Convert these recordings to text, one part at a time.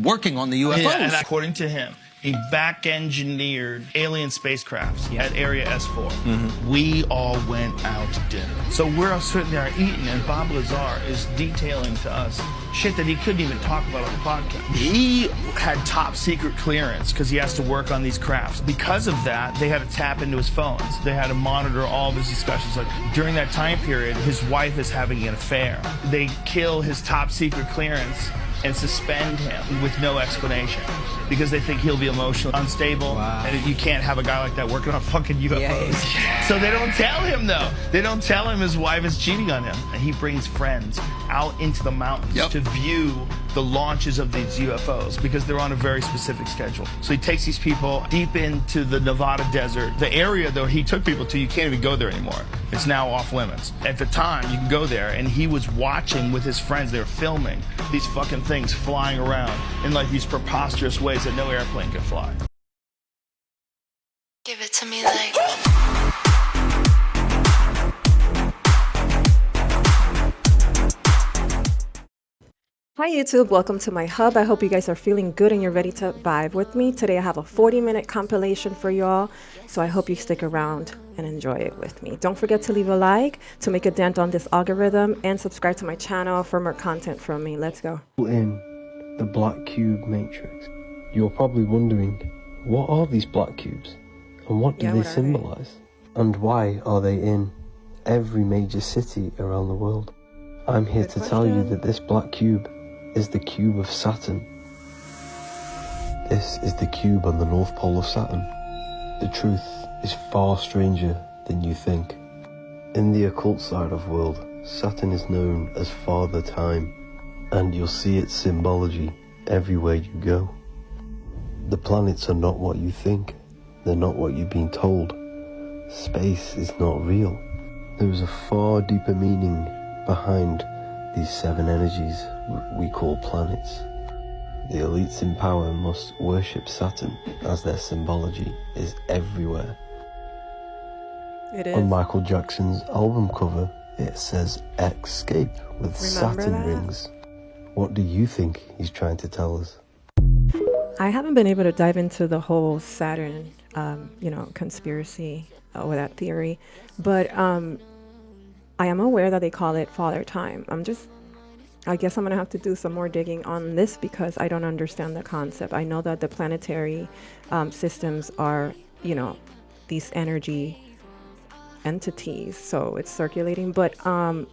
working on the UFOs. Yeah, and according to him, he back-engineered alien spacecrafts at Area S4. We all went out to dinner. So we're all sitting there eating, and Bob Lazar is detailing to us shit that he couldn't even talk about on the podcast. He had top secret clearance because he has to work on these crafts. Because of that, they had to tap into his phones. They had to monitor all of his discussions. Like during that time period, his wife is having an affair. They kill his top secret clearance and suspend him with no explanation because they think he'll be emotionally unstable. Wow. And you can't have a guy like that working on fucking UFOs. So they don't tell him, though. They don't tell him his wife is cheating on him. And he brings friends out into the mountains to view the launches of these UFOs because they're on a very specific schedule. So he takes these people deep into the Nevada desert. The area, though, he took people to, you can't even go there anymore. It's now off limits. At the time, you can go there, and he was watching with his friends. They were filming these fucking things flying around in like these preposterous ways that no airplane could fly. Give it to me like... Hi YouTube, welcome to my hub. I hope you guys are feeling good and you're ready to vibe with me. Today I have a 40-minute compilation for y'all, so I hope you stick around and enjoy it with me. Don't forget to leave a like to make a dent on this algorithm and subscribe to my channel for more content from me. Let's go. In the black cube matrix, you're probably wondering, what are these black cubes and what do they symbolize? And why are they in every major city around the world? I'm here to tell you that this black cube is the cube of Saturn. This is the cube on the North Pole of Saturn. The truth is far stranger than you think. In the occult side of the world, Saturn is known as Father Time, and you'll see its symbology everywhere you go. The planets are not what you think. They're not what you've been told. Space is not real. There is a far deeper meaning behind these 7 energies we call planets. The elites in power must worship Saturn as their symbology is everywhere. It is. On Michael Jackson's album cover, it says Escape with Saturn that? rings. What do you think he's trying to tell us? I haven't been able to dive into the whole Saturn, conspiracy or that theory, but I am aware that they call it Father Time. I guess I'm going to have to do some more digging on this because I don't understand the concept. I know that the planetary systems are, these energy entities, so it's circulating, but I'm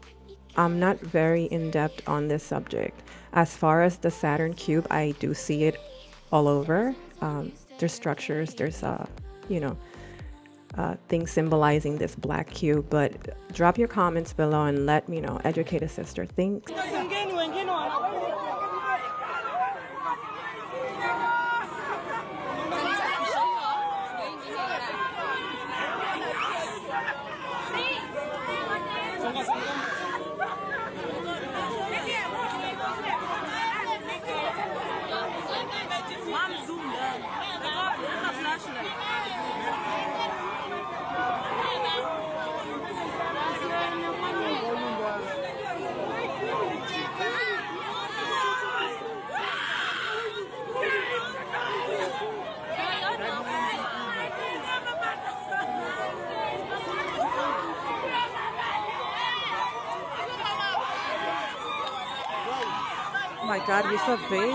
not very in-depth on this subject. As far as the Saturn cube, I do see it all over. There's structures, there's, things symbolizing this black cube, but drop your comments below and let me know. Educate a sister. Thanks. Oh my God, he's a baby.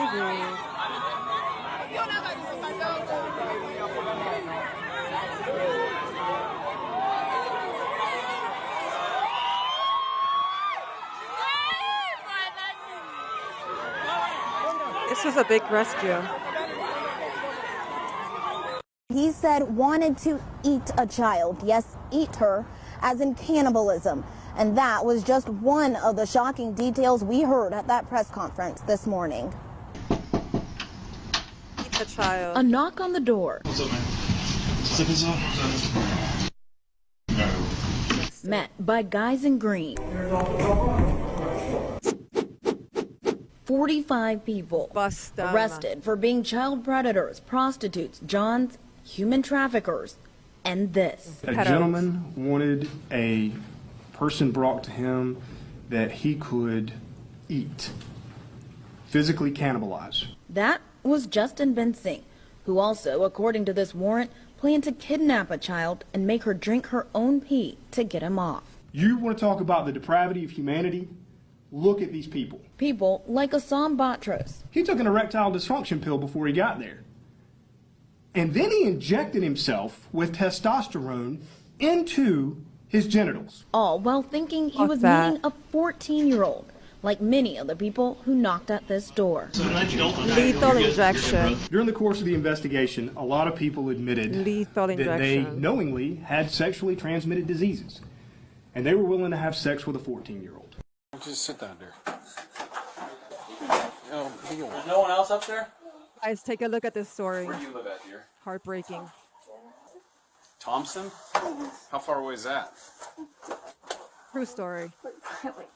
This is a big rescue. He said wanted to eat a child. Yes, eat her, as in cannibalism. And that was just one of the shocking details we heard at that press conference this morning. Eat a child. A knock on the door. What's up, man? What's up? No. Met by guys in green. 45 people arrested for being child predators, prostitutes, johns, human traffickers, and this. A gentleman wanted a person brought to him that he could eat, physically cannibalize. That was Justin Bensing, who also, according to this warrant, planned to kidnap a child and make her drink her own pee to get him off. You want to talk about the depravity of humanity? Look at these people. People like Assam Batros. He took an erectile dysfunction pill before he got there. And then he injected himself with testosterone into his genitals. All while thinking he was meeting a 14-year-old, like many of the people who knocked at this door. Lethal injection. During the course of the investigation, a lot of people admitted Lethal that injection. they knowingly had sexually transmitted diseases. And they were willing to have sex with a 14-year-old. Just sit down there. There's no one else up there? Guys, take a look at this story. Where do you live at here? Heartbreaking. Thompson? How far away is that? True story. Like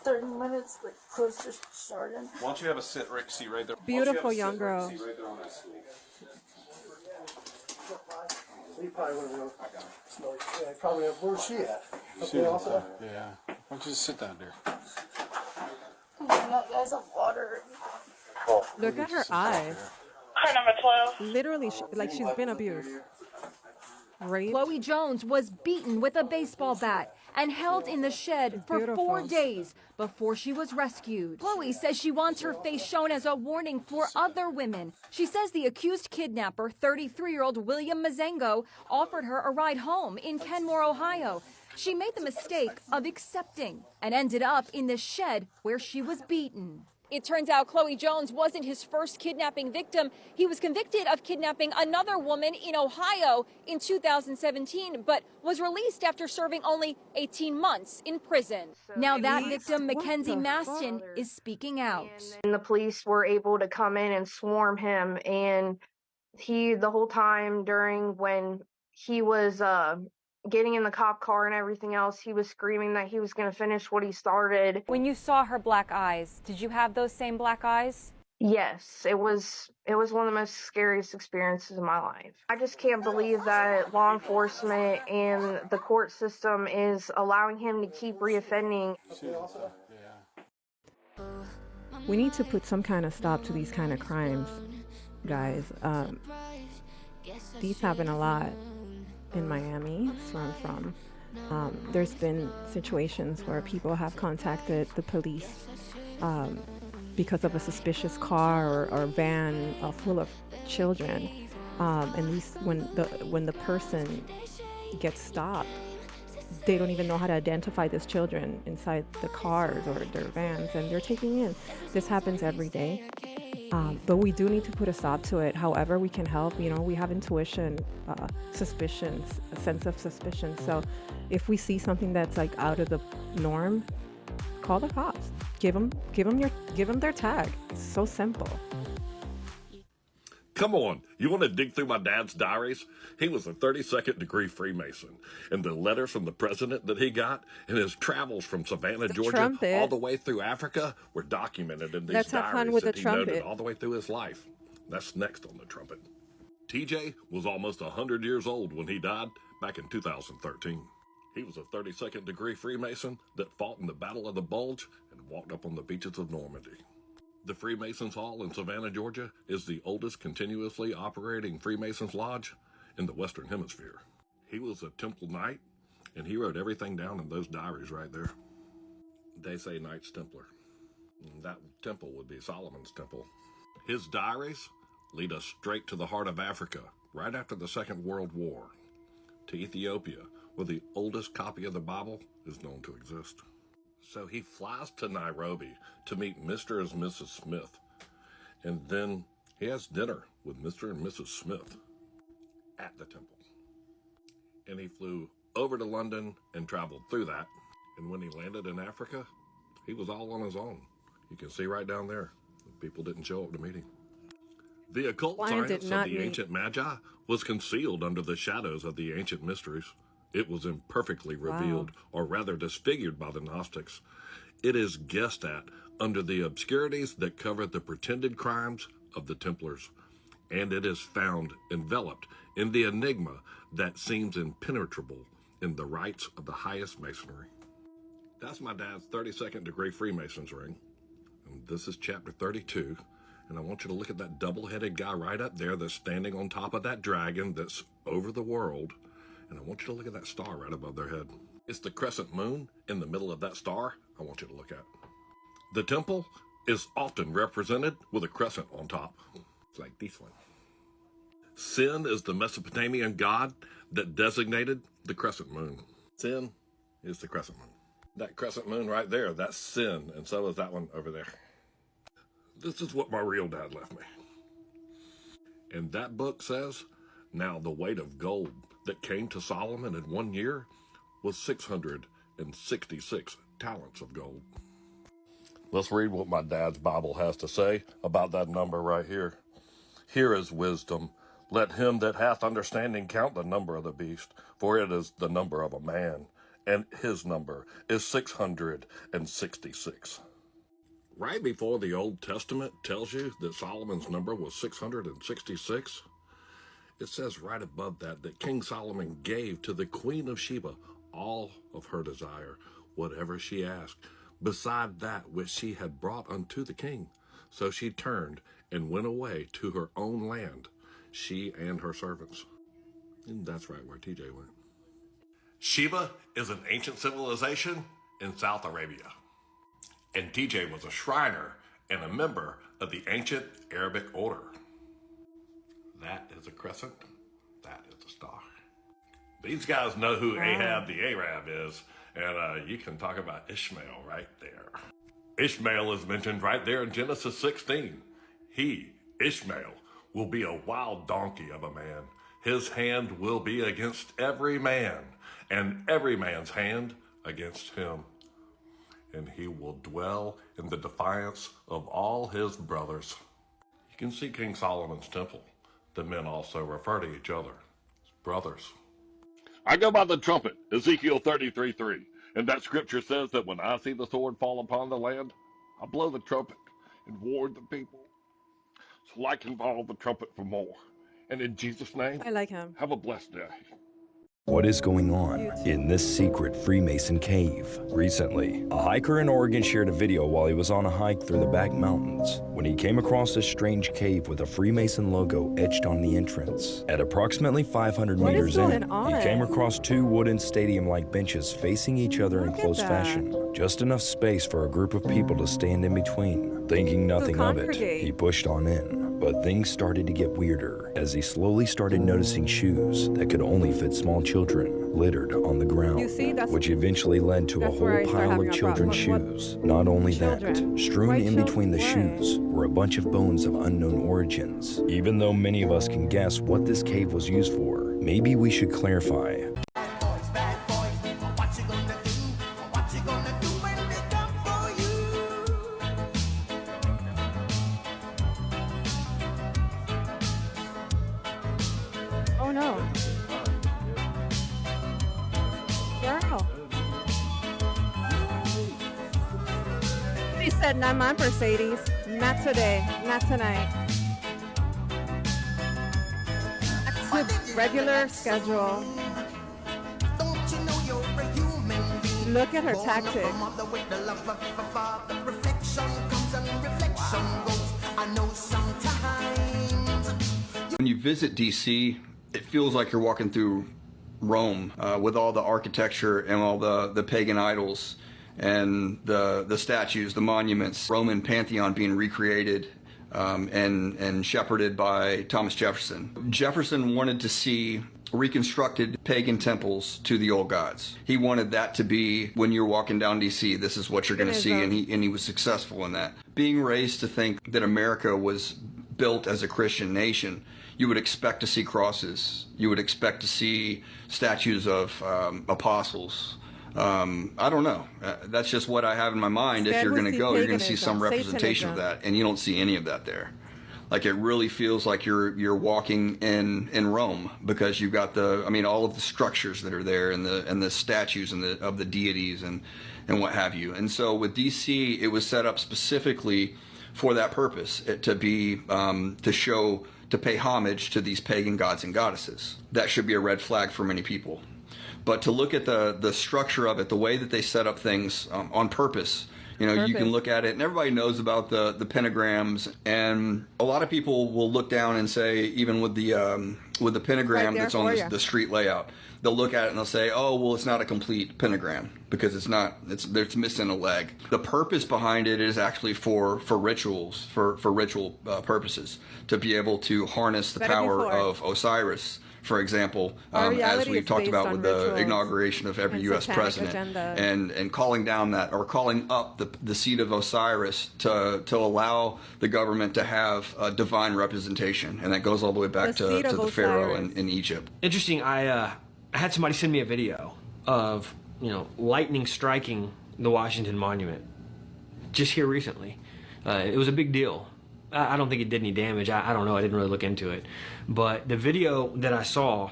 30 minutes, like close to starting. Why don't you have a seat right there? Beautiful young girl. Seat right there on that stool. You probably would have yeah, probably have. Where's she at? Okay, also? Yeah. Why don't you just sit down there? Oh my God, guys, have water. Look at her eyes. Car number 12. Literally, like she's been abused. Raped. Chloe Jones was beaten with a baseball bat and held in the shed for 4 days before she was rescued. Chloe says she wants her face shown as a warning for other women. She says the accused kidnapper, 33-year-old William Mazengo, offered her a ride home in Kenmore, Ohio. She made the mistake of accepting and ended up in the shed where she was beaten. It turns out Chloe Jones wasn't his first kidnapping victim. He was convicted of kidnapping another woman in Ohio in 2017, but was released after serving only 18 months in prison. Now that victim, Mackenzie Maston, is speaking out. And the police were able to come in and swarm him, and he, the whole time during when he was getting in the cop car and everything else, he was screaming that he was going to finish what he started. When you saw her black eyes, did you have those same black eyes? Yes, it was one of the most scariest experiences of my life. I just can't believe that law enforcement and the court system is allowing him to keep reoffending. We need to put some kind of stop to these kind of crimes, guys. These happen a lot in Miami, that's where I'm from. There's been situations where people have contacted the police because of a suspicious car or van full of children, and these when the person gets stopped, they don't even know how to identify these children inside the cars or their vans, and they're taking in. This happens every day. But we do need to put a stop to it. However we can help, we have intuition, suspicions, a sense of suspicion. So if we see something that's like out of the norm, call the cops. Give them their tag. It's so simple. Come on, you want to dig through my dad's diaries? He was a 32nd degree Freemason, and the letters from the president that he got and his travels from Savannah, Georgia, trumpet. all the way through Africa were documented in these Let's have fun diaries with that the he noted trumpet. all the way through his life. That's next on the trumpet. TJ was almost 100 years old when he died back in 2013. He was a 32nd degree Freemason that fought in the Battle of the Bulge and walked up on the beaches of Normandy. The Freemasons Hall in Savannah, Georgia, is the oldest continuously operating Freemasons Lodge in the Western Hemisphere. He was a Temple Knight, and he wrote everything down in those diaries right there. They say Knights Templar. That temple would be Solomon's Temple. His diaries lead us straight to the heart of Africa, right after the Second World War, to Ethiopia, where the oldest copy of the Bible is known to exist. So he flies to Nairobi to meet Mr. and Mrs. Smith, and then he has dinner with Mr. and Mrs. Smith at the temple. And he flew over to London and traveled through that, and when he landed in Africa, he was all on his own. You can see right down there, people didn't show up to meet him. The occult science of the ancient Magi was concealed under the shadows of the ancient mysteries. It was imperfectly revealed, or rather disfigured by the Gnostics. It is guessed at under the obscurities that cover the pretended crimes of the Templars, and it is found enveloped in the enigma that seems impenetrable in the rites of the highest masonry. That's my dad's 32nd degree Freemason's ring, and this is chapter 32, And I want you to look at that double-headed guy right up there that's standing on top of that dragon that's over the world. And I want you to look at that star right above their head. It's the crescent moon in the middle of that star I want you to look at. The temple is often represented with a crescent on top. It's like this one. Sin is the Mesopotamian god that designated the crescent moon. Sin is the crescent moon. That crescent moon right there, that's sin, and so is that one over there. This is what my real dad left me. And that book says, now the weight of gold that came to Solomon in 1 year was 666 talents of gold. Let's read what my dad's Bible has to say about that number right here. Here is wisdom. Let him that hath understanding count the number of the beast, for it is the number of a man, and his number is 666. Right before the Old Testament tells you that Solomon's number was 666, it says right above that King Solomon gave to the Queen of Sheba all of her desire, whatever she asked, beside that which she had brought unto the king. So she turned and went away to her own land, she and her servants. And that's right where TJ went. Sheba is an ancient civilization in South Arabia. And TJ was a Shriner and a member of the ancient Arabic order. That is a crescent. That is a star. These guys know who Ahab the Arab is, and you can talk about Ishmael right there. Ishmael is mentioned right there in Genesis 16. He, Ishmael, will be a wild donkey of a man. His hand will be against every man, and every man's hand against him. And he will dwell in the defiance of all his brothers. You can see King Solomon's temple. The men also refer to each other as brothers. I go by the trumpet, Ezekiel 33:3, and that scripture says that when I see the sword fall upon the land, I blow the trumpet and warn the people. So I can follow the trumpet for more. And in Jesus' name, I like him. Have a blessed day. What is going on in this secret Freemason cave? Recently, a hiker in Oregon shared a video while he was on a hike through the back mountains when he came across a strange cave with a Freemason logo etched on the entrance. At approximately 500 meters in, he came across two wooden stadium-like benches facing each other in close fashion. Just enough space for a group of people to stand in between. Thinking nothing of it, he pushed on in. But things started to get weirder as he slowly started noticing shoes that could only fit small children littered on the ground, which eventually led to a whole pile of children's shoes. Not only that, strewn in between the shoes were a bunch of bones of unknown origins. Even though many of us can guess what this cave was used for, maybe we should clarify. Oh no. Girl. He said, not my Mercedes. Not today. Not tonight. Back to regular schedule. Look at her tactic. When you visit DC, it feels like you're walking through Rome with all the architecture and all the pagan idols and the statues, the monuments, Roman Pantheon being recreated and shepherded by Thomas Jefferson. Jefferson wanted to see reconstructed pagan temples to the old gods. He wanted that to be, when you're walking down DC, this is what you're going to see, and he was successful in that. Being raised to think that America was built as a Christian nation, you would expect to see crosses. You would expect to see statues of apostles. I don't know. That's just what I have in my mind. If you're going to go, you're going to see some representation of that, and you don't see any of that there. Like, it really feels like you're walking in Rome, because you've got all of the structures that are there, and the statues of the deities and what have you. And so with DC, it was set up specifically for that purpose, to pay homage to these pagan gods and goddesses. That should be a red flag for many people. But to look at the structure of it, the way that they set up things on purpose, You know, you can Purpose. look at it, and everybody knows about the pentagrams, and a lot of people will look down and say, even with the pentagram Right there that's on for ya. the street layout, they'll look at it and they'll say, oh, well, it's not a complete pentagram because it's missing a leg. The purpose behind it is actually for rituals, for ritual purposes, to be able to harness the Better power before. of Osiris, for example, Our as reality we've is talked based about on with the rituals inauguration of every and U.S. satanic president, agenda. and calling down that, or calling up the seat of Osiris to allow the government to have a divine representation, and that goes all the way back The to seat of the Pharaoh Osiris. in Egypt. Interesting. I had somebody send me a video of lightning striking the Washington Monument just here recently. It was a big deal. I don't think it did any damage. I don't know. I didn't really look into it, but the video that I saw.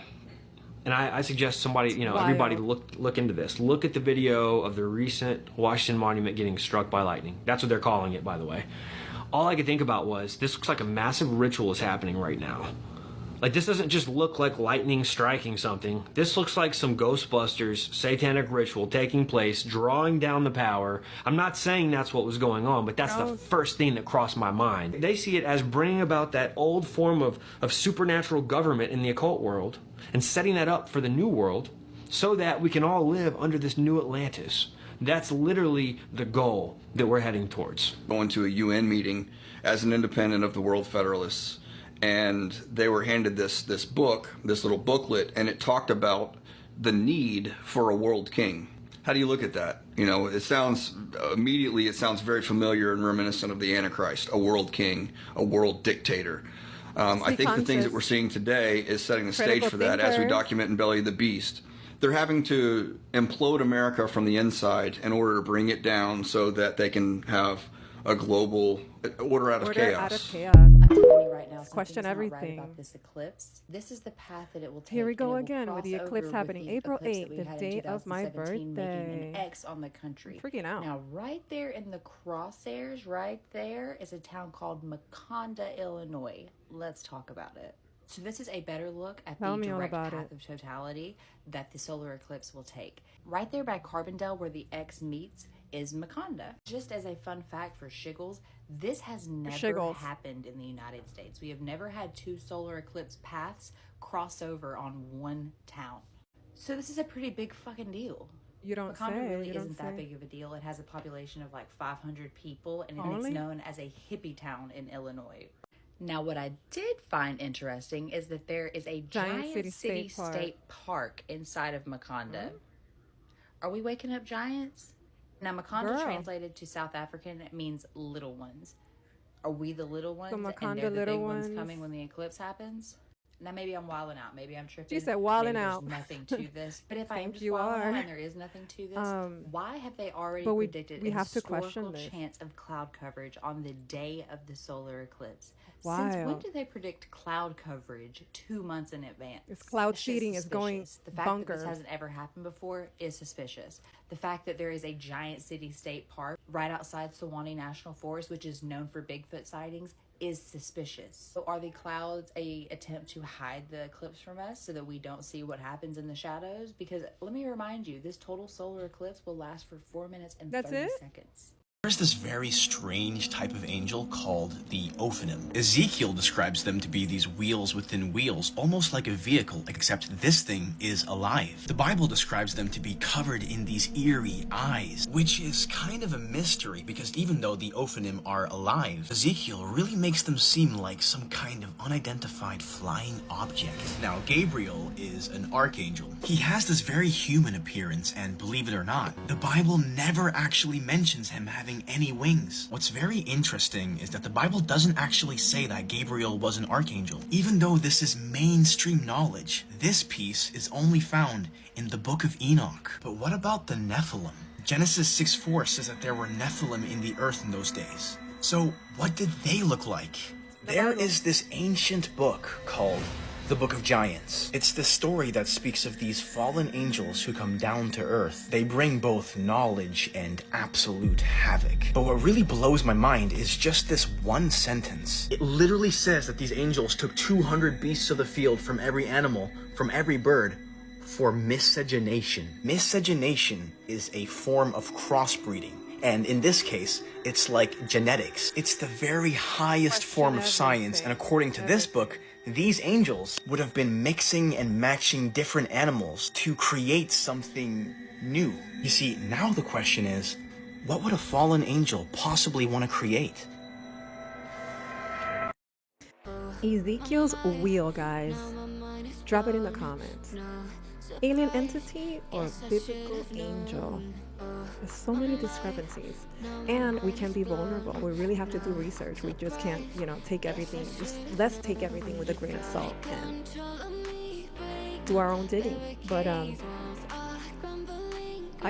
And I suggest somebody, everybody look into this. Look at the video of the recent Washington Monument getting struck by lightning. That's what they're calling it, by the way. All I could think about was, this looks like a massive ritual is happening right now. Like, this doesn't just look like lightning striking something. This looks like some Ghostbusters satanic ritual taking place, drawing down the power. I'm not saying that's what was going on, but that's the first thing that crossed my mind. They see it as bringing about that old form of supernatural government in the occult world and setting that up for the new world so that we can all live under this new Atlantis. That's literally the goal that we're heading towards. Going to a UN meeting as an independent of the World Federalists, and they were handed this book, this little booklet, and it talked about the need for a world king. How do you look at that? It sounds very familiar and reminiscent of the Antichrist, a world king, a world dictator. I think the things that we're seeing today is setting the stage for that, as we document in Belly of the Beast. They're having to implode America from the inside in order to bring it down so that they can have a global order out of chaos. I'm telling you right now, Question something's not everything. right about this eclipse. This is the path that it will take. Here we and go it will again with the cross eclipse over happening with the April eclipse that 8th, we the had in day of my 2017, making birthday. an X on the country. Freaking out. Now, right there in the crosshairs, right there is a town called Maconda, Illinois. Let's talk about it. So this is a better look at Tell the me all direct about path of totality that the solar eclipse will take. Right there by Carbondale, where the X meets, is Maconda. Just as a fun fact for Shiggles, this has never Shiggles. happened in the United States. We have never had two solar eclipse paths cross over on one town. So this is a pretty big fucking deal. You don't Maconda say. really You don't isn't that say. big of a deal. It has a population of like 500 people, and Only? it's known as a hippie town in Illinois. Now, what I did find interesting is that there is a giant city-state park inside of Maconda. Are we waking up giants? Now, Maconda Girl. translated to South African, it means little ones. Are we the little ones? and Maconda they're the little big ones ones. coming when the eclipse happens? Now, maybe I'm wilding out. Maybe I'm tripping. She said wilding Maybe out. There's nothing to this. But if I am Think just you wilding are. out and there is nothing to this, why have they already but we predicted we a have to question historical this. chance of cloud coverage on the day of the solar eclipse? Since Wild. when did they predict cloud coverage 2 months in advance? It's cloud That's just seeding is going suspicious. The fact that this bunker. hasn't ever happened before is suspicious. The fact that there is a giant city-state park right outside Sewanee National Forest, which is known for Bigfoot sightings, is suspicious. So are the clouds a attempt to hide the eclipse from us so that we don't see what happens in the shadows? Because let me remind you, this total solar eclipse will last for 4 minutes and 30 seconds. There's this very strange type of angel called the Ophanim. Ezekiel describes them to be these wheels within wheels, almost like a vehicle, except this thing is alive. The Bible describes them to be covered in these eerie eyes, which is kind of a mystery because even though the Ophanim are alive, Ezekiel really makes them seem like some kind of unidentified flying object. Now, Gabriel is an archangel. He has this very human appearance, and believe it or not, the Bible never actually mentions him having any wings. What's very interesting is that the Bible doesn't actually say that Gabriel was an archangel. Even though this is mainstream knowledge, this piece is only found in the book of Enoch. But what about the Nephilim? Genesis 6:4 says that there were Nephilim in the earth in those days. So what did they look like? There is this ancient book called the Book of Giants. It's the story that speaks of these fallen angels who come down to earth. They bring both knowledge and absolute havoc. But what really blows my mind is just this one sentence. It literally says that these angels took 200 beasts of the field from every animal, from every bird, for miscegenation. Miscegenation is a form of crossbreeding. And in this case, it's like genetics. It's the very highest form of science, and according to this book, these angels would have been mixing and matching different animals to create something new. You see, now the question is, what would a fallen angel possibly want to create? Ezekiel's wheel, guys. Drop it in the comments. Alien entity or biblical angel? There's so many discrepancies. And we can be vulnerable. We really have to do research. We just can't, take everything. Let's take everything with a grain of salt and do our own digging. But I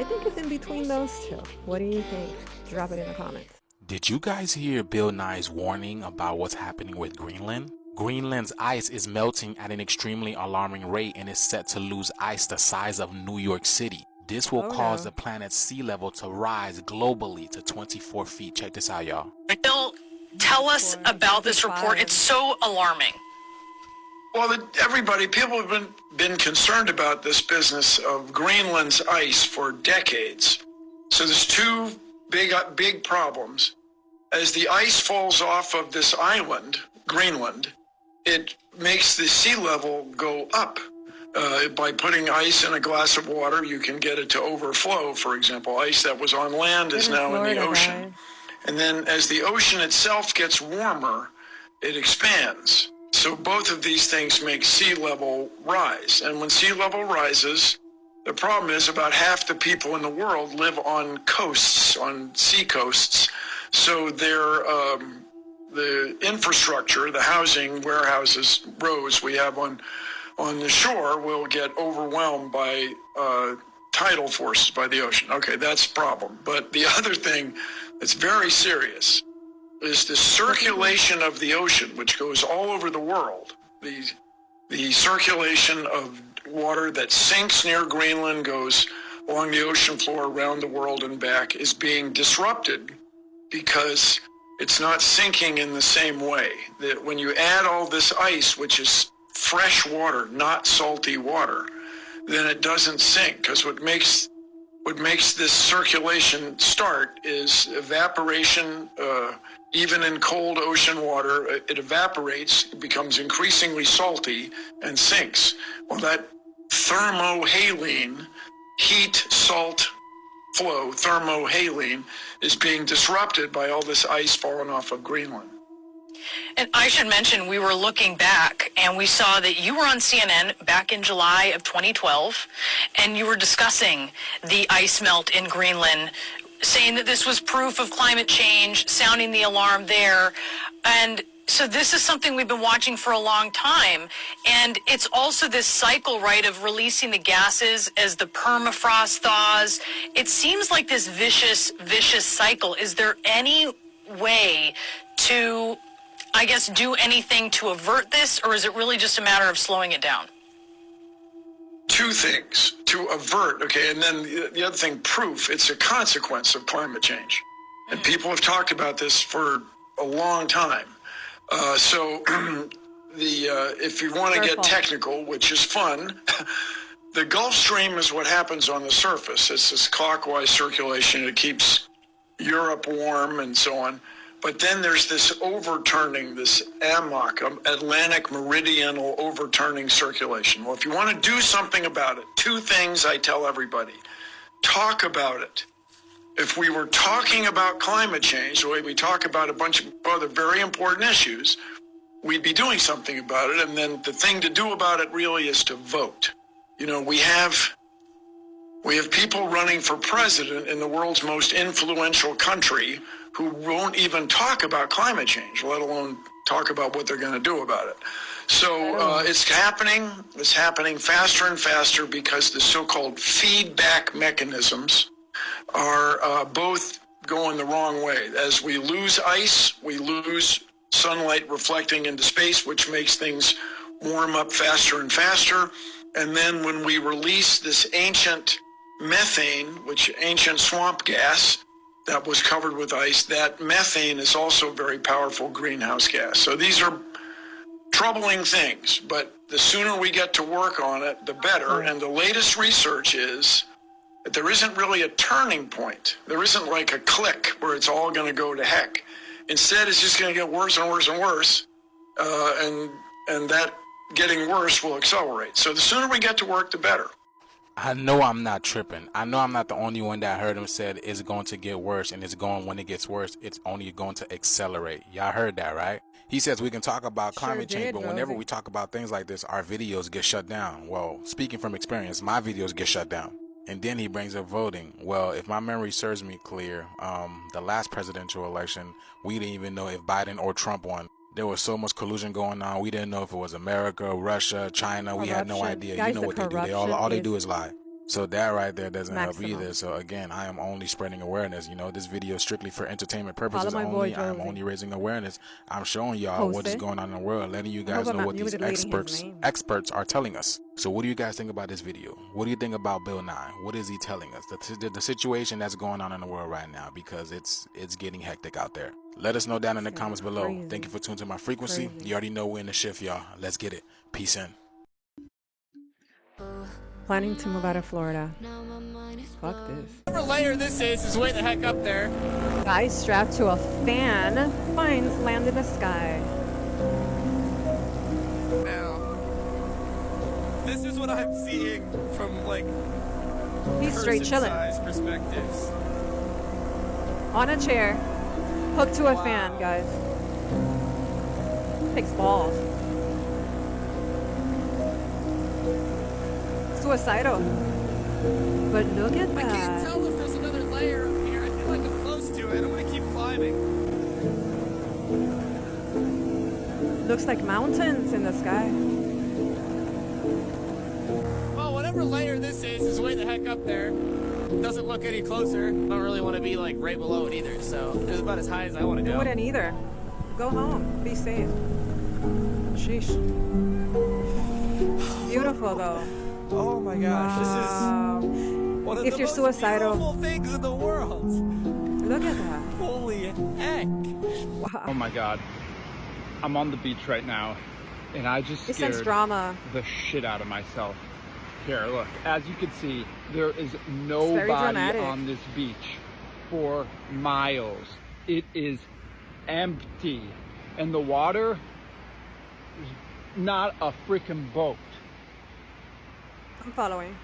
think it's in between those two. What do you think? Drop it in the comments. Did you guys hear Bill Nye's warning about what's happening with Greenland? Greenland's ice is melting at an extremely alarming rate and is set to lose ice the size of New York City. This will cause the planet's sea level to rise globally to 24 feet. Check this out, y'all. Bill, tell us about this report. It's so alarming. Well, people have been concerned about this business of Greenland's ice for decades. So there's two big problems. As the ice falls off of this island, Greenland, it makes the sea level go up. By putting ice in a glass of water, you can get it to overflow. For example, ice that was on land is now in the ocean. And then as the ocean itself gets warmer, it expands. So both of these things make sea level rise. And when sea level rises, the problem is about half the people in the world live on coasts, on sea coasts. So the infrastructure, the housing, warehouses, roads we have on the shore will get overwhelmed by tidal forces, by the ocean. Okay, that's a problem. But the other thing that's very serious is the circulation of the ocean, which goes all over the world. The circulation of water that sinks near Greenland, goes along the ocean floor around the world and back, is being disrupted because it's not sinking in the same way. That when you add all this ice, which is fresh water, not salty water, then it doesn't sink, because what makes this circulation start is evaporation. Even in cold ocean water, it evaporates, it becomes increasingly salty, and sinks. Well, that thermohaline, heat, salt flow, thermohaline, is being disrupted by all this ice falling off of Greenland. And I should mention, we were looking back and we saw that you were on CNN back in July of 2012, and you were discussing the ice melt in Greenland, saying that this was proof of climate change, sounding the alarm there. And so this is something we've been watching for a long time. And it's also this cycle, right, of releasing the gases as the permafrost thaws. It seems like this vicious cycle. Is there any way to, I guess, do anything to avert this, or is it really just a matter of slowing it down? Two things to avert, okay, and then the other thing, proof. It's a consequence of climate change. And people have talked about this for a long time. If you want to get technical, which is fun, the Gulf Stream is what happens on the surface. It's this clockwise circulation. It keeps Europe warm and so on. But then there's this overturning, this AMOC, Atlantic Meridional overturning circulation. Well, if you want to do something about it, two things I tell everybody. Talk about it. If we were talking about climate change, the way we talk about a bunch of other very important issues, we'd be doing something about it. And then the thing to do about it really is to vote. You know, we have people running for president in the world's most influential country who won't even talk about climate change, let alone talk about what they're going to do about it. So it's happening faster and faster because the so-called feedback mechanisms are both going the wrong way. As we lose ice, we lose sunlight reflecting into space, which makes things warm up faster and faster. And then when we release this ancient methane, which ancient swamp gas that was covered with ice, that methane is also a very powerful greenhouse gas. So these are troubling things, but the sooner we get to work on it, the better. And the latest research is But there isn't really a turning point. There isn't like a click where it's all going to go to heck. Instead, it's just going to get worse and worse and worse, and that getting worse will accelerate. So the sooner we get to work, the better. I know I'm not tripping. I know I'm not the only one that heard him said it's going to get worse, and it's going, when it gets worse, it's only going to accelerate. Y'all heard that, right? He says we can talk about climate change, but whenever we talk about things like this, our videos get shut down. Well, speaking from experience, my videos get shut down. And then he brings up voting. Well, if my memory serves me clear, the last presidential election, we didn't even know if Biden or Trump won. There was so much collusion going on. We didn't know if it was America, Russia, China. We had no idea. Guys, you know what they do. All they do is lie. So that right there doesn't maximum. help either. So again, I am only spreading awareness. You know, this video is strictly for entertainment purposes Follow my boy, only. I'm Josie. only raising awareness. I'm showing y'all what is going on in the world, letting you guys I'm know not what these experts are telling us. So what do you guys think about this video? What do you think about Bill Nye? What is he telling us? The situation that's going on in the world right now, because it's getting hectic out there. Let us know down in the comments below. crazy. Thank you for tuning to my frequency. Crazy. You already know we're in the shift, y'all. Let's get it. Peace in. Planning to move out of Florida. Fuck this. Whatever layer this is way the heck up there. Guy strapped to a fan finds land in the sky. Now, this is what I'm seeing from like He's straight chilling. size perspectives. On a chair, hooked to a fan, guys. Takes balls. Suicidal. But look at I can't that. tell if there's another layer up here. I feel like I'm close to it. I'm gonna keep climbing. Looks like mountains in the sky. Well, whatever layer this is way the heck up there. Doesn't look any closer. I don't really want to be like right below it either. So it's about as high as I want to go. I wouldn't either. Go home. Be safe. Sheesh. Beautiful though. Oh my gosh, this is one of If the you're most suicidal, beautiful things in the world. Look at that. Holy heck. Wow. Oh my god. I'm on the beach right now, and I just It sense scared drama. the shit out of myself. Here, look. As you can see, there is very nobody dramatic. on this beach for miles. It is empty. And the water is not a freaking boat. I'm following.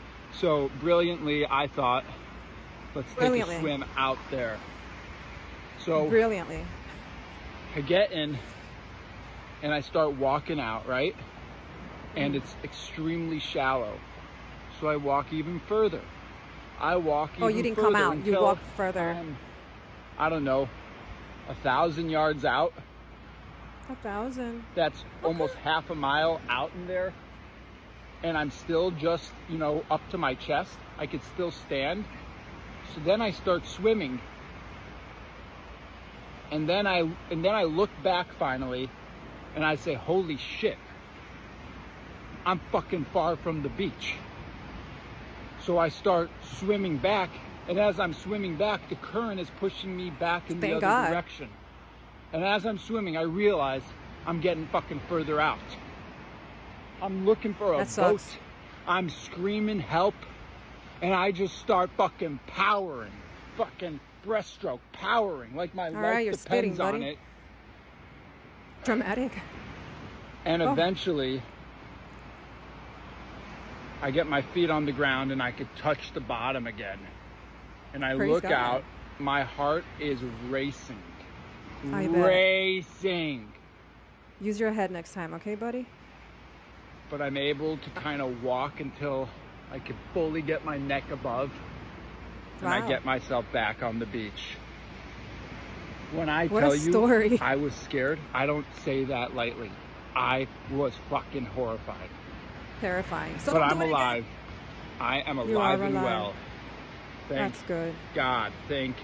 So brilliantly, I thought, let's take Brilliantly. a swim out there. So Brilliantly. I get in and I start walking out, right? And it's extremely shallow. So I walk even further. I walk even further. Oh, you didn't come out. You until walked further. I'm, I don't know, 1,000 yards out. 1,000. That's almost half a mile out in there. And I'm still just, you know, up to my chest. I could still stand. So then I start swimming. And then I look back finally and I say, holy shit. I'm fucking far from the beach. So I start swimming back, and as I'm swimming back, the current is pushing me back in the Thank other God. direction. And as I'm swimming, I realize I'm getting fucking further out. I'm looking for a That sucks. boat. I'm screaming help, and I just start fucking powering, fucking breaststroke, powering, like my All life right, you're spitting, depends on buddy. it. Dramatic. And Oh. eventually, I get my feet on the ground and I could touch the bottom again. And I Praise look God. out, my heart is racing. I bet. Racing. Use your head next time, okay, buddy? But I'm able to kind of walk until I can fully get my neck above. And I Wow. get myself back on the beach. When I What a tell you story. I was scared, I don't say that lightly. I was fucking horrified. Terrifying. So But don't I'm do it alive. I am You are alive and alive. well. Thank That's good. God. Thank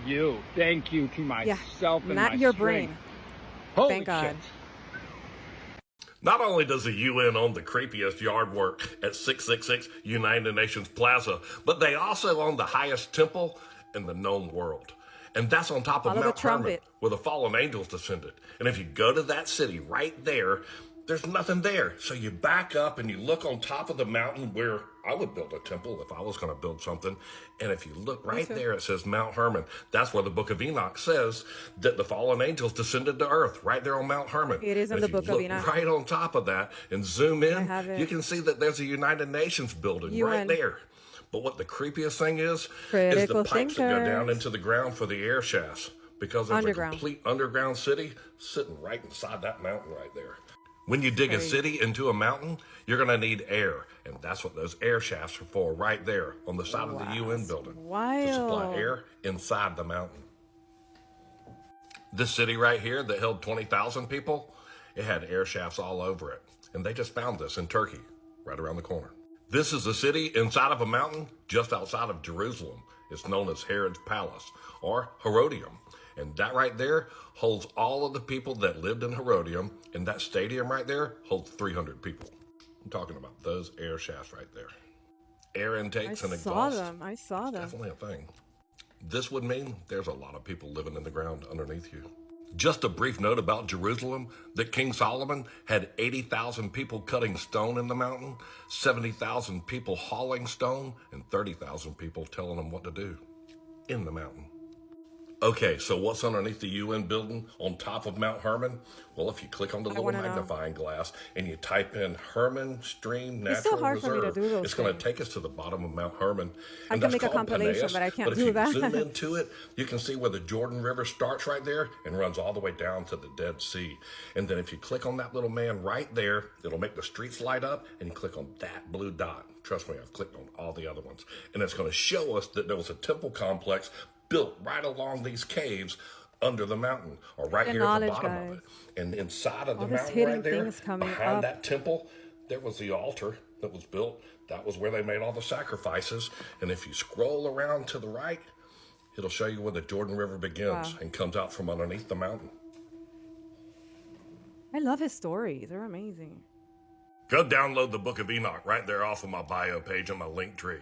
you. Thank you to myself and Not my your strength. brain. Holy Thank God. shit. Not only does the UN own the creepiest yard work at 666 United Nations Plaza, but they also own the highest temple in the known world. And that's on top of Follow the Mount Hermon, trumpet. where the fallen angels descended. And if you go to that city right there, there's nothing there. So you back up and you look on top of the mountain where I would build a temple if I was going to build something. And if you look right too. there, it says Mount Hermon. That's where the book of Enoch says that the fallen angels descended to earth, right there on Mount Hermon. It is in And the if you book of look Enoch. right on top of that and zoom in, have it. you can see that there's a United Nations building right UN. there. But what the creepiest thing is Critical the pipes that go down thinkers. into the ground for the air shafts, because there's Underground. a complete underground city sitting right inside that mountain right there. When you dig a Crazy. city into a mountain, you're going to need air, and that's what those air shafts are for right there on the side of the UN building, to supply Wild. air inside the mountain. This city right here that held 20,000 people, it had air shafts all over it, and they just found this in Turkey, right around the corner. This is a city inside of a mountain just outside of Jerusalem. It's known as Herod's Palace, or Herodium. And that right there holds all of the people that lived in Herodium, and that stadium right there holds 300 people. I'm talking about those air shafts right there. Air intakes and exhaust. I saw them. Definitely a thing. This would mean there's a lot of people living in the ground underneath you. Just a brief note about Jerusalem, that King Solomon had 80,000 people cutting stone in the mountain, 70,000 people hauling stone, and 30,000 people telling them what to do in the mountain. Okay, so what's underneath the UN building on top of Mount Hermon? Well, if you click on the little magnifying glass and you type in Hermon Stream It's so Natural hard for me to Reserve, do those it's going to things. take us to the bottom of Mount Hermon. I And can that's make a called compilation, Peneus. but I can't But do if that. you zoom into it, you can see where the Jordan River starts right there and runs all the way down to the Dead Sea. And then if you click on that little man right there, it'll make the streets light up, and you click on that blue dot. Trust me, I've clicked on all the other ones. And it's going to show us that there was a temple complex built right along these caves under the mountain, or right here at the bottom of it. And inside of the All this mountain hidden right there, things coming behind up. that temple, there was the altar that was built. That was where they made all the sacrifices. And if you scroll around to the right, it'll show you where the Jordan River begins Wow. and comes out from underneath the mountain. I love his stories. They're amazing. Go download the Book of Enoch right there off of my bio page and my link tree.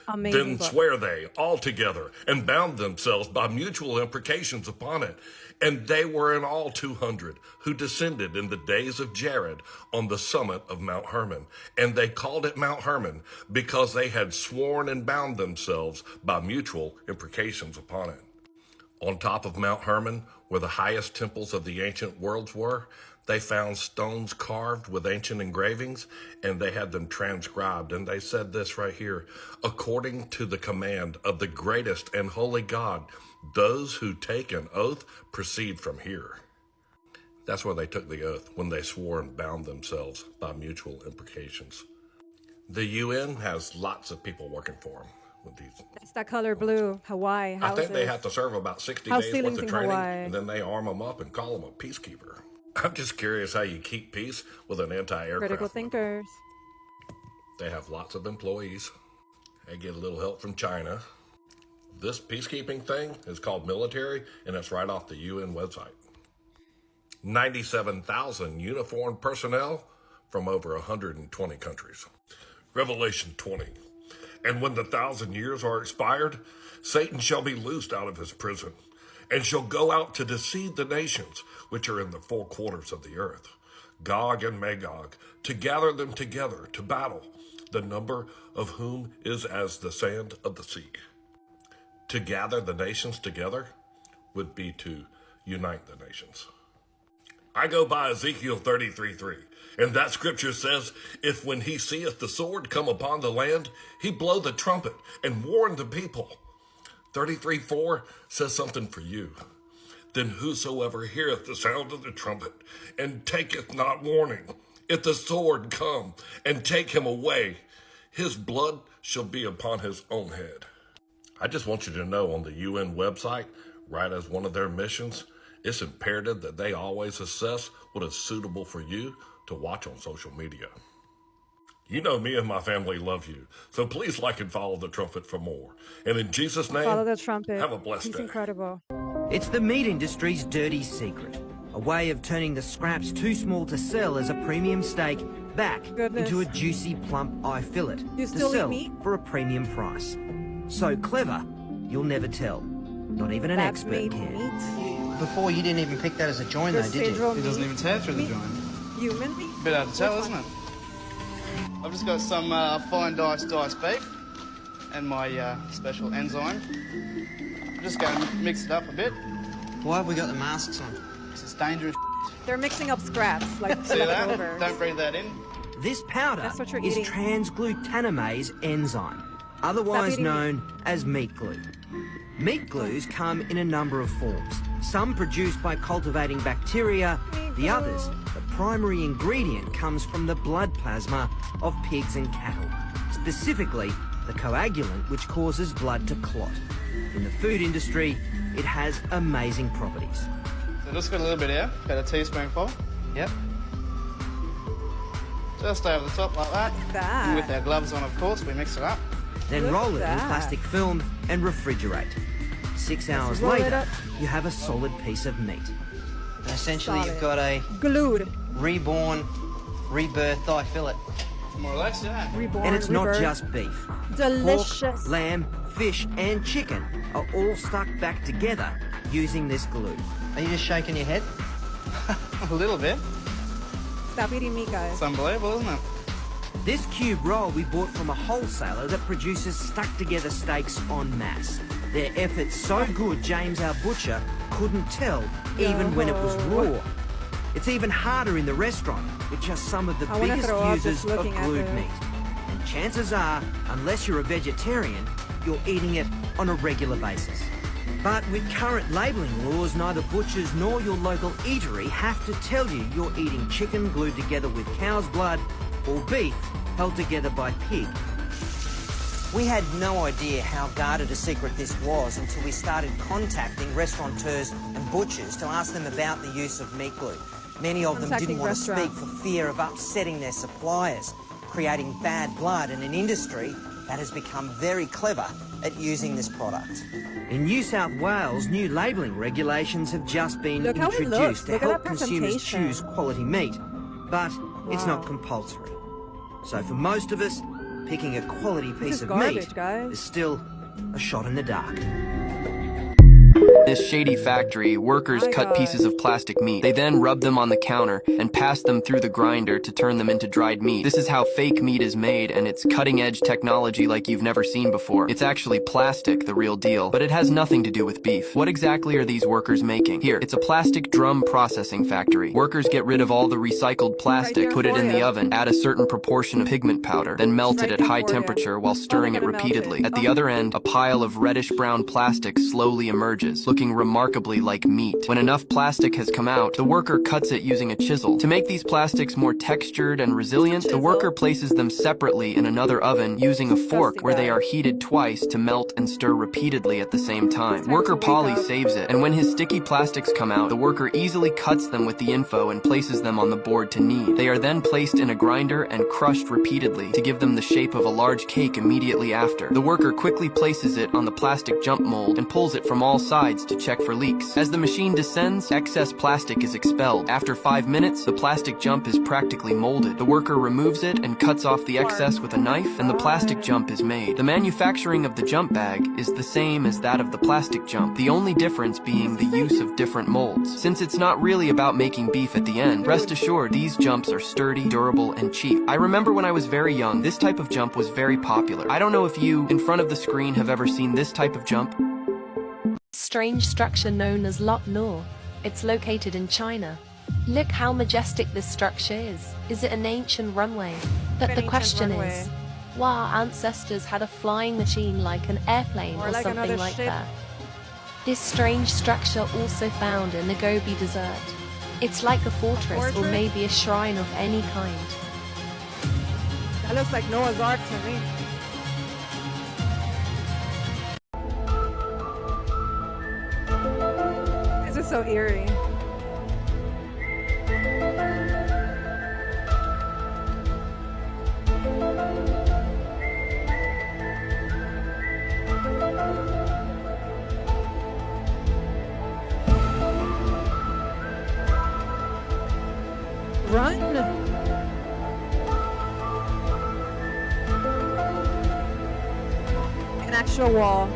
Amazing Then book. swear they all together and bound themselves by mutual imprecations upon it. And they were in all 200 who descended in the days of Jared on the summit of Mount Hermon. And they called it Mount Hermon because they had sworn and bound themselves by mutual imprecations upon it. On top of Mount Hermon, where the highest temples of the ancient worlds were, they found stones carved with ancient engravings, and they had them transcribed. And they said this right here: according to the command of the greatest and holy God, those who take an oath proceed from here. That's where they took the oath, when they swore and bound themselves by mutual imprecations. The UN has lots of people working for them. With these. It's that color blue. Hawaii. I think they houses. have to serve about 60 House days ceilings worth of in training, Hawaii. and then they arm them up and call them a peacekeeper. I'm just curious how you keep peace with an anti-aircraft. Critical thinkers. They have lots of employees. They get a little help from China. This peacekeeping thing is called military, and it's right off the UN website. 97,000 uniformed personnel from over 120 countries. Revelation 20. And when the 1,000 years are expired, Satan shall be loosed out of his prison, and shall go out to deceive the nations which are in the four quarters of the earth, Gog and Magog, to gather them together to battle, the number of whom is as the sand of the sea. To gather the nations together would be to unite the nations. I go by Ezekiel 33:3, and that scripture says, if when he seeth the sword come upon the land, he blow the trumpet and warn the people. 33:4 says something for you. Then whosoever heareth the sound of the trumpet and taketh not warning, if the sword come and take him away, his blood shall be upon his own head. I just want you to know, on the UN website, right as one of their missions, it's imperative that they always assess what is suitable for you to watch on social media. You know me and my family love you, so please like and follow the Trumpet for more. And in Jesus' name, Follow the trumpet. have a blessed He's day. incredible. It's the meat industry's dirty secret. A way of turning the scraps too small to sell as a premium steak back into a juicy, plump eye fillet to still eat sell meat? for a premium price. So clever, you'll never tell. Not even an That's expert made can. Before, you didn't even pick that as a join, though, did you? Procedural It doesn't meat. even tear through the Meat. join. Human meat. Bit hard to tell, isn't it? I've just got some fine diced beef and my special enzyme. I'm just going to mix it up a bit. Why have we got the masks on? This is dangerous. They're mixing up scraps, like See that? leftovers. Don't breathe that in. This powder That's what you're is eating. transglutamase enzyme, otherwise eating known as meat glue. Meat glues come in a number of forms, some produced by cultivating bacteria, the others, the primary ingredient comes from the blood plasma of pigs and cattle, specifically the coagulant which causes blood to clot. In the food industry, it has amazing properties. So just got a little bit here, about a teaspoonful. Yep. Just over the top like that. that? With our gloves on, of course, we mix it up. Then Look roll at it in that. plastic film and refrigerate. 6 hours roll it later, up. you have a solid piece of meat. And essentially, Solid. you've got a Glued. reborn, rebirth thigh fillet. More or less, yeah. Reborn. And it's not rebirth. just beef. Delicious. Pork, lamb, fish and chicken are all stuck back together using this glue. Are you just shaking your head? A little bit. Stop eating meat, guys. It's unbelievable, isn't it? This cube roll we bought from a wholesaler that produces stuck-together steaks en masse. Their efforts so good, James, our butcher, couldn't tell even when it was raw. It's even harder in the restaurant, which are some of the I wanna biggest throw up users just of looking at glued it. meat. And chances are, unless you're a vegetarian, you're eating it on a regular basis. But with current labelling laws, neither butchers nor your local eatery have to tell you you're eating chicken glued together with cow's blood or beef held together by pig. We had no idea how guarded a secret this was until we started contacting restaurateurs and butchers to ask them about the use of meat glue. Many of them didn't Contacting want to speak restaurants. for fear of upsetting their suppliers, creating bad blood in an industry that has become very clever at using this product. In New South Wales, new labelling regulations have just been Look how it looks. introduced to Look at help that consumers presentation. choose quality meat, but it's Wow. not compulsory. So for most of us, picking a quality piece is of garbage, meat guys. is still a shot in the dark. This shady factory, workers My cut God. pieces of plastic meat. They then rub them on the counter and pass them through the grinder to turn them into dried meat. This is how fake meat is made, and it's cutting-edge technology like you've never seen before. It's actually plastic, the real deal, but it has nothing to do with beef. What exactly are these workers making? Here, it's a plastic drum processing factory. Workers get rid of all the recycled plastic, put it in the oven, add a certain proportion of pigment powder, then melt it at high temperature while stirring it repeatedly. At the other end, a pile of reddish-brown plastic slowly emerges, looking remarkably like meat. When enough plastic has come out, the worker cuts it using a chisel. To make these plastics more textured and resilient, the worker places them separately in another oven using a fork where they are heated twice to melt and stir repeatedly at the same time. Worker Polly saves it, and when his sticky plastics come out, the worker easily cuts them with the info and places them on the board to knead. They are then placed in a grinder and crushed repeatedly to give them the shape of a large cake immediately after. The worker quickly places it on the plastic jump mold and pulls it from all sides to check for leaks. As the machine descends, excess plastic is expelled. After 5 minutes, the plastic jump is practically molded. The worker removes it and cuts off the excess with a knife, and the plastic jump is made. The manufacturing of the jump bag is the same as that of the plastic jump, the only difference being the use of different molds. Since it's not really about making beef at the end, rest assured these jumps are sturdy, durable, and cheap. I remember when I was very young, this type of jump was very popular. I don't know if you, in front of the screen, have ever seen this type of jump. Strange structure known as Lot Nor. It's located in China. Look how majestic this structure is. Is it an ancient runway? But the question is, why our ancestors had a flying machine like an airplane or like something another like ship. that. This strange structure also found in the Gobi Desert. It's like a fortress or maybe a shrine of any kind. That looks like Noah's Ark to me. This is so eerie. Run! An actual wall.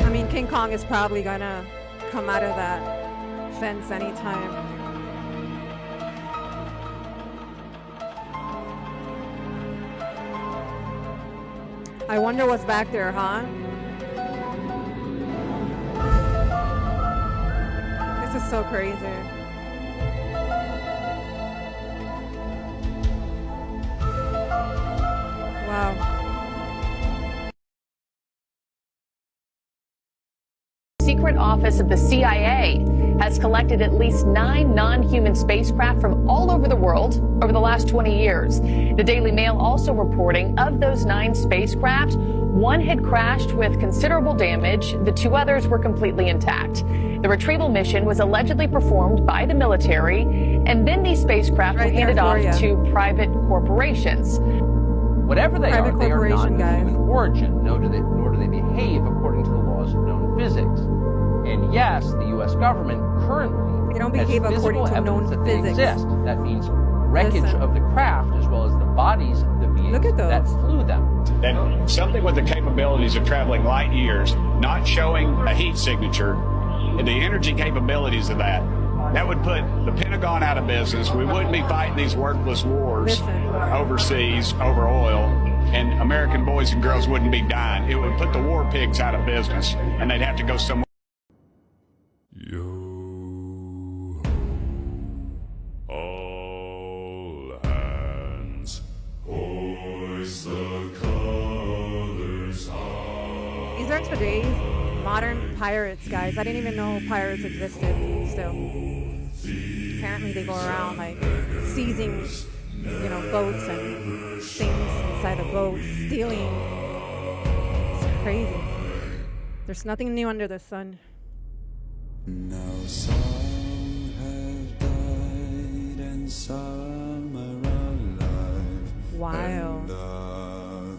I mean, King Kong is probably gonna come out of that fence anytime. I wonder what's back there, huh? This is so crazy. Wow. Secret office of the CIA has collected at least 9 non-human spacecraft from all over the world over the last 20 years. The Daily Mail also reporting of those 9 spacecraft, 1 had crashed with considerable damage. The 2 others were completely intact. The retrieval mission was allegedly performed by the military, and then these spacecraft were handed off to private corporations. Whatever they are, they are not of human origin, nor do they behave according to the laws of known physics. And yes, the U.S. government currently They don't has behave physical according to known evidence that they physics. exist. That means wreckage of the craft as well as the bodies of the beings that flew them. And something with the capabilities of traveling light years, not showing a heat signature, and the energy capabilities of that would put the Pentagon out of business. We wouldn't be fighting these worthless wars overseas over oil, and American boys and girls wouldn't be dying. It would put the war pigs out of business, and they'd have to go somewhere. All hands, hoist the colors high. These are today's modern pirates, guys. I didn't even know pirates existed still. Apparently they go around like seizing, boats and things inside the boats, stealing. It's crazy. There's nothing new under the sun. Now some have died and some are alive. Wow. And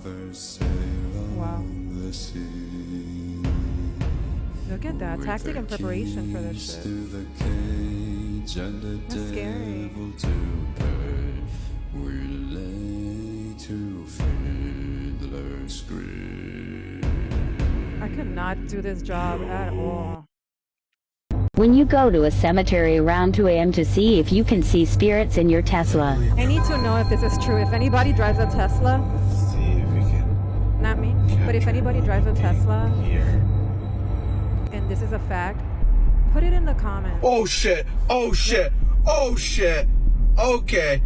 others sail on the sea. Look at that. Tactic and preparation for this shit. To the cage and the That's scary. devil to pay. We lay to fiddler's grave. I could not do this job at all. When you go to a cemetery around 2 a.m. to see if you can see spirits in your Tesla. I need to know if this is true. If anybody drives a Tesla, not me, but if anybody drives a Tesla, and this is a fact, put it in the comments. Oh shit, oh shit, oh shit. Okay,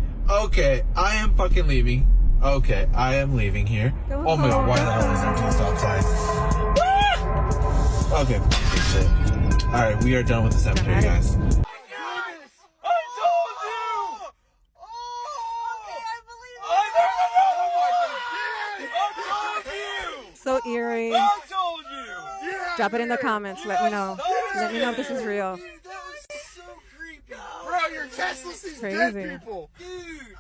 I am fucking leaving. Okay, I am leaving here. Oh my god, why the hell is there 2 stop signs? Ah! Okay, shit. Alright, we are done with the cemetery, guys. So eerie. I told you! Yeah, Drop it in the comments. Let me know. Let me know if this is real. Bro, your Tesla sees dead people! Dude!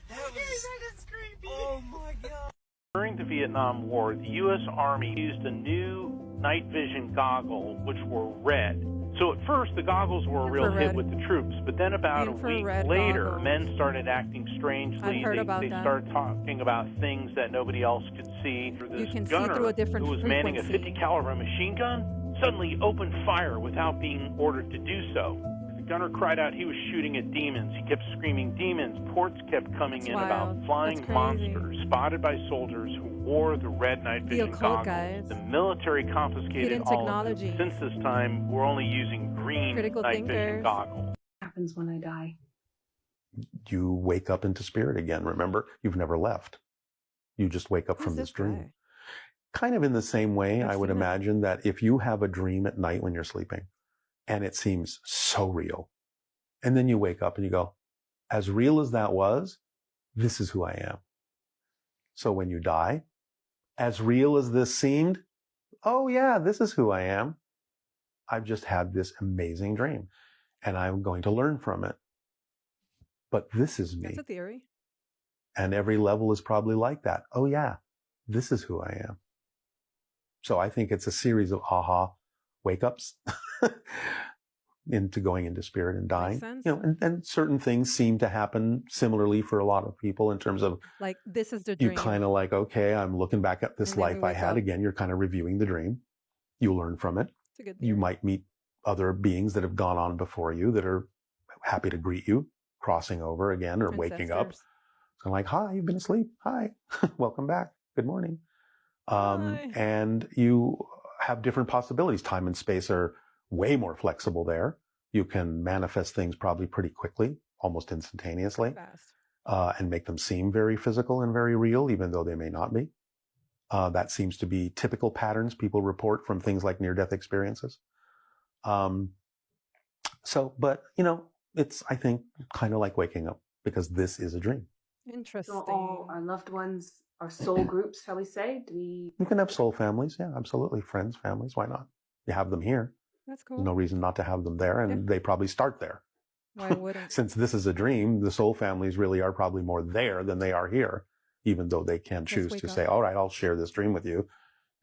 That's creepy! Oh my god! During the Vietnam War, the U.S. Army used a new night vision goggle, which were red. So at first, the goggles were a real hit with the troops, but then about a week later, men started acting strangely. They started talking about things that nobody else could see. This gunner, who was manning a 50 caliber machine gun, suddenly opened fire without being ordered to do so. The gunner cried out he was shooting at demons. He kept screaming demons. Reports kept coming in about flying monsters spotted by soldiers who wore the red night vision goggles. Guys. The military confiscated all of them. Since this time, we're only using green night vision goggles. What happens when I die? You wake up into spirit again, remember? You've never left. You just wake up from this dream. Kind of in the same way, I would imagine that if you have a dream at night when you're sleeping, and it seems so real, and then you wake up and you go, as real as that was, this is who I am. So when you die, as real as this seemed, oh yeah, this is who I am. I've just had this amazing dream, and I'm going to learn from it. But this is me. That's a theory. And every level is probably like that. Oh yeah, this is who I am. So I think it's a series of aha wake-ups into going into spirit and dying. And certain things seem to happen similarly for a lot of people in terms of like this is the dream. You kind of like, okay, I'm looking back at this life I had. Again, you're kind of reviewing the dream. You learn from it. It's a good you might meet other beings that have gone on before you that are happy to greet you, crossing over again or waking up. So like, hi, you've been asleep. Hi, welcome back. Good morning. And you have different possibilities. Time and space are way more flexible there. You can manifest things probably pretty quickly, almost instantaneously, and make them seem very physical and very real, even though they may not be. That seems to be typical patterns people report from things like near-death experiences. But, you know, it's, I think, kind of like waking up, because this is a dream. Interesting. So all our loved ones are soul groups, shall we say? You can have soul families, yeah, absolutely. Friends, families, why not? You have them here. That's cool. There's no reason not to have them there, and they probably start there. Why wouldn't? Since this is a dream, the soul families really are probably more there than they are here, even though they can choose to say, all right, I'll share this dream with you,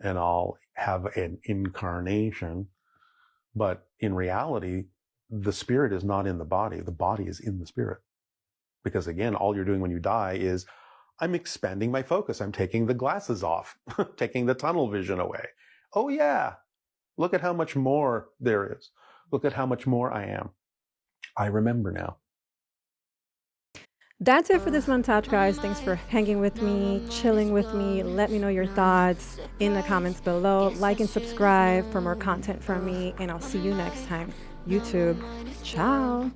and I'll have an incarnation. But in reality, the spirit is not in the body is in the spirit. Because again, all you're doing when you die is, I'm expanding my focus. I'm taking the glasses off, taking the tunnel vision away. Oh yeah, look at how much more there is. Look at how much more I am. I remember now. That's it for this montage, guys. Thanks for hanging with me, chilling with me. Let me know your thoughts in the comments below. Like and subscribe for more content from me, and I'll see you next time. YouTube, ciao.